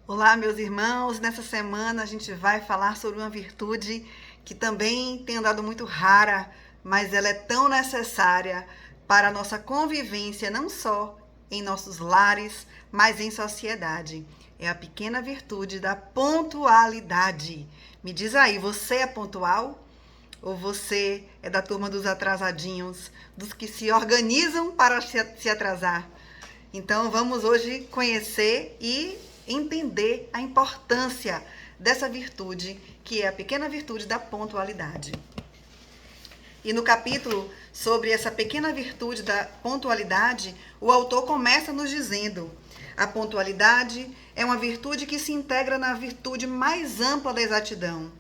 Olá, meus irmãos. Nessa semana a gente vai falar sobre uma virtude que também tem andado muito rara, mas ela é tão necessária para a nossa convivência, não só em nossos lares, mas em sociedade. É a pequena virtude da pontualidade. Me diz aí, você é pontual? Ou você é da turma dos atrasadinhos, dos que se organizam para se atrasar? Então vamos hoje conhecer e entender a importância dessa virtude, que é a pequena virtude da pontualidade. E no capítulo sobre essa pequena virtude da pontualidade, o autor começa nos dizendo: a pontualidade é uma virtude que se integra na virtude mais ampla da exatidão.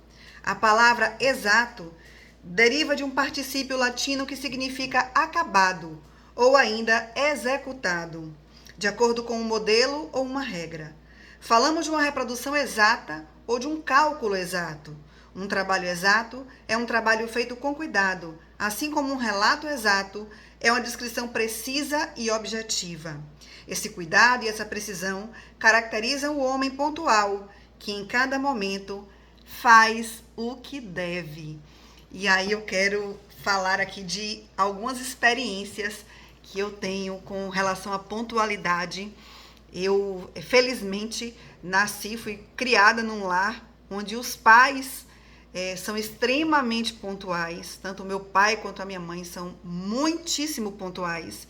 A palavra exato deriva de um particípio latino que significa acabado ou ainda executado, de acordo com um modelo ou uma regra. Falamos de uma reprodução exata ou de um cálculo exato. Um trabalho exato é um trabalho feito com cuidado, assim como um relato exato é uma descrição precisa e objetiva. Esse cuidado e essa precisão caracterizam o homem pontual, que em cada momento faz o que deve. E aí eu quero falar aqui de algumas experiências que eu tenho com relação à pontualidade. Eu, felizmente, fui criada num lar onde os pais são extremamente pontuais. Tanto o meu pai quanto a minha mãe são muitíssimo pontuais.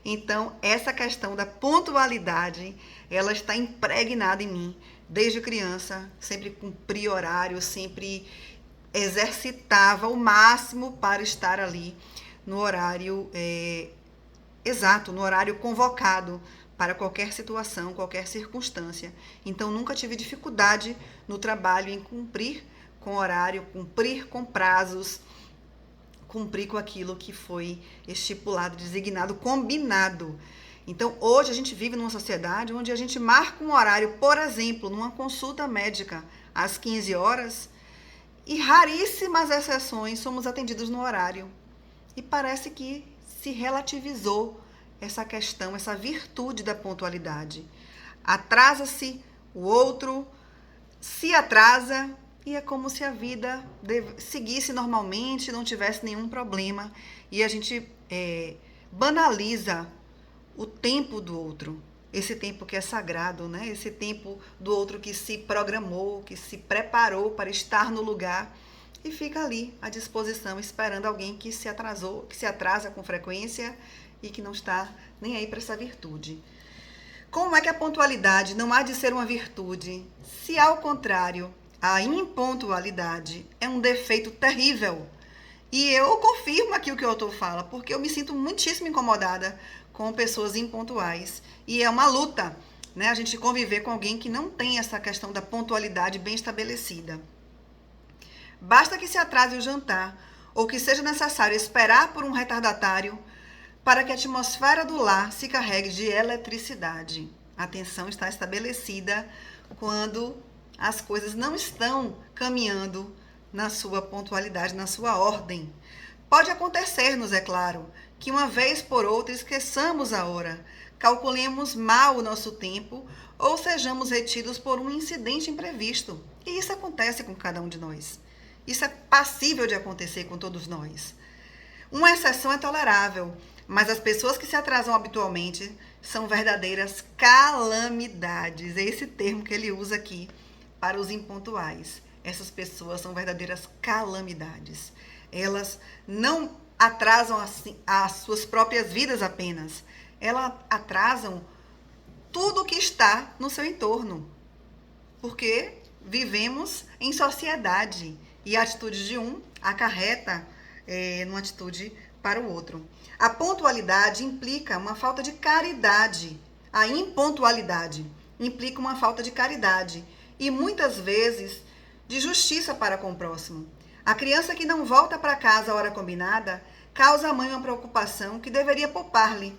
Então, essa questão da pontualidade, ela está impregnada em mim. Desde criança, sempre cumpri horário, sempre exercitava o máximo para estar ali no horário exato, no horário convocado para qualquer situação, qualquer circunstância. Então, nunca tive dificuldade no trabalho em cumprir com horário, cumprir com prazos, cumprir com aquilo que foi estipulado, designado, combinado. Então, hoje a gente vive numa sociedade onde a gente marca um horário, por exemplo, numa consulta médica às 15 horas, e raríssimas exceções somos atendidos no horário. E parece que se relativizou essa questão, essa virtude da pontualidade. Atrasa-se o outro, se atrasa, e é como se a vida seguisse normalmente, não tivesse nenhum problema. E a gente banaliza o tempo do outro. Esse tempo que é sagrado, né? Esse tempo do outro que se programou, que se preparou para estar no lugar e fica ali à disposição, esperando alguém que se atrasou, que se atrasa com frequência e que não está nem aí para essa virtude. Como é que a pontualidade não há de ser uma virtude, se ao contrário, a impontualidade é um defeito terrível? E eu confirmo aqui o que o autor fala, porque eu me sinto muitíssimo incomodada com pessoas impontuais. E é uma luta, né? A gente conviver com alguém que não tem essa questão da pontualidade bem estabelecida. Basta que se atrase o jantar, ou que seja necessário esperar por um retardatário, para que a atmosfera do lar se carregue de eletricidade. A tensão está estabelecida quando as coisas não estão caminhando na sua pontualidade, na sua ordem. Pode acontecer-nos, é claro, que uma vez por outra esqueçamos a hora, calculemos mal o nosso tempo ou sejamos retidos por um incidente imprevisto. E isso acontece com cada um de nós. Isso é passível de acontecer com todos nós. Uma exceção é tolerável, mas as pessoas que se atrasam habitualmente são verdadeiras calamidades. É esse termo que ele usa aqui para os impontuais. Essas pessoas são verdadeiras calamidades. Elas não atrasam assim as suas próprias vidas apenas. Elas atrasam tudo o que está no seu entorno. Porque vivemos em sociedade e a atitude de um acarreta numa atitude para o outro. A pontualidade implica uma falta de caridade. A impontualidade implica uma falta de caridade e muitas vezes de justiça para com o próximo. A criança que não volta para casa à hora combinada causa à mãe uma preocupação que deveria poupar-lhe.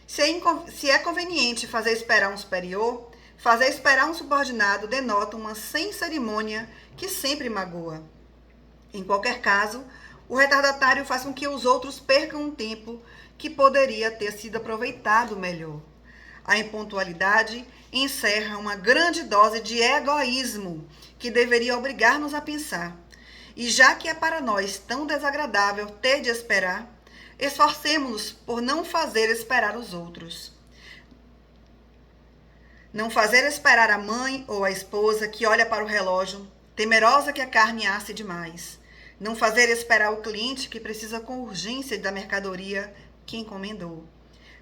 Se é conveniente fazer esperar um superior, fazer esperar um subordinado denota uma sem cerimônia que sempre magoa. Em qualquer caso, o retardatário faz com que os outros percam um tempo que poderia ter sido aproveitado melhor. A impontualidade encerra uma grande dose de egoísmo que deveria obrigar-nos a pensar. E já que é para nós tão desagradável ter de esperar, esforcemo-nos por não fazer esperar os outros. Não fazer esperar a mãe ou a esposa que olha para o relógio, temerosa que a carne asse demais. Não fazer esperar o cliente que precisa com urgência da mercadoria que encomendou.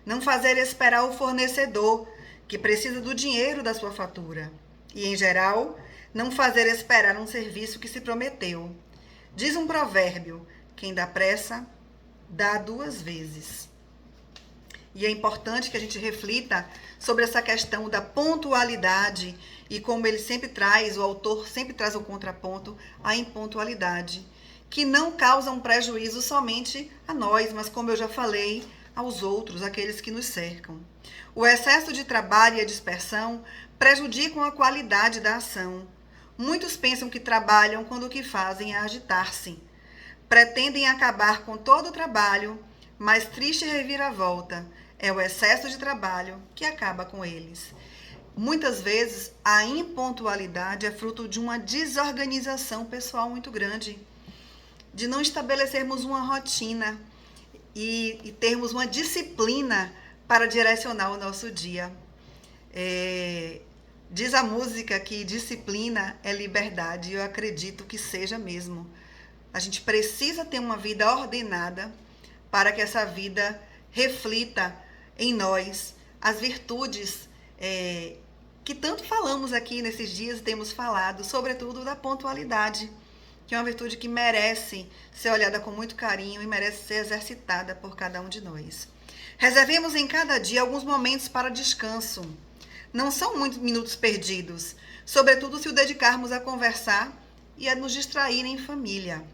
Não fazer esperar o fornecedor que precisa do dinheiro da sua fatura. E, em geral, não fazer esperar um serviço que se prometeu. Diz um provérbio: quem dá pressa, dá 2 vezes. E é importante que a gente reflita sobre essa questão da pontualidade e como ele sempre traz, o autor sempre traz o contraponto à impontualidade, que não causa um prejuízo somente a nós, mas como eu já falei, aos outros, aqueles que nos cercam. O excesso de trabalho e a dispersão prejudicam a qualidade da ação. Muitos pensam que trabalham quando o que fazem é agitar-se. Pretendem acabar com todo o trabalho, mas triste reviravolta é o excesso de trabalho que acaba com eles. Muitas vezes, a impontualidade é fruto de uma desorganização pessoal muito grande, de não estabelecermos uma rotina e termos uma disciplina para direcionar o nosso dia. Diz a música que disciplina é liberdade, e eu acredito que seja mesmo. A gente precisa ter uma vida ordenada para que essa vida reflita em nós as virtudes que tanto falamos aqui nesses dias, temos falado, sobretudo da pontualidade, que é uma virtude que merece ser olhada com muito carinho e merece ser exercitada por cada um de nós. Reservemos em cada dia alguns momentos para descanso. Não são muitos minutos perdidos, sobretudo se o dedicarmos a conversar e a nos distrair em família.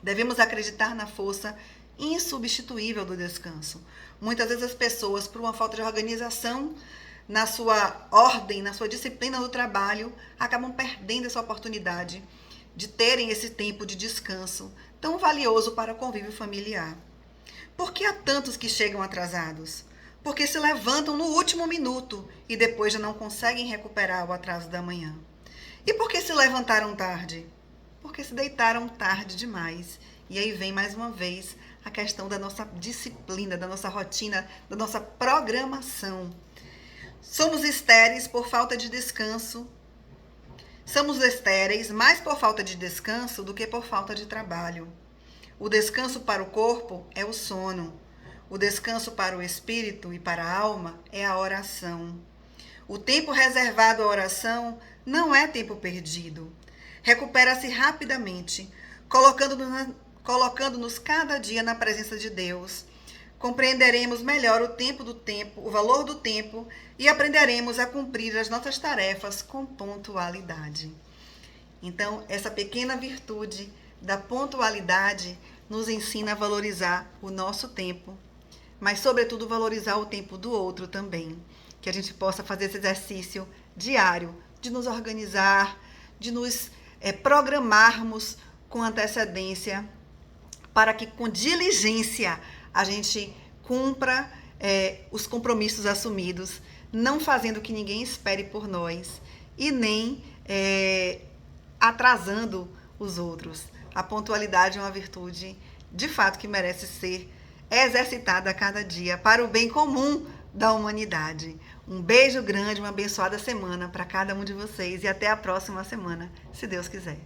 Devemos acreditar na força insubstituível do descanso. Muitas vezes as pessoas, por uma falta de organização na sua ordem, na sua disciplina do trabalho, acabam perdendo essa oportunidade de terem esse tempo de descanso tão valioso para o convívio familiar. Por que há tantos que chegam atrasados? Porque se levantam no último minuto e depois já não conseguem recuperar o atraso da manhã. E por que se levantaram tarde? Porque se deitaram tarde demais. E aí vem mais uma vez a questão da nossa disciplina, da nossa rotina, da nossa programação. Somos estéreis por falta de descanso. Somos estéreis mais por falta de descanso do que por falta de trabalho. O descanso para o corpo é o sono. O descanso para o espírito e para a alma é a oração. O tempo reservado à oração não é tempo perdido. Recupera-se rapidamente, colocando-nos cada dia na presença de Deus. Compreenderemos melhor o valor do tempo e aprenderemos a cumprir as nossas tarefas com pontualidade. Então, essa pequena virtude da pontualidade nos ensina a valorizar o nosso tempo, mas, sobretudo, valorizar o tempo do outro também. Que a gente possa fazer esse exercício diário de nos organizar, de nos programarmos com antecedência, para que, com diligência, a gente cumpra os compromissos assumidos, não fazendo que ninguém espere por nós e nem atrasando os outros. A pontualidade é uma virtude, de fato, que merece ser exercitada a cada dia para o bem comum da humanidade. Um beijo grande, uma abençoada semana para cada um de vocês e até a próxima semana, se Deus quiser.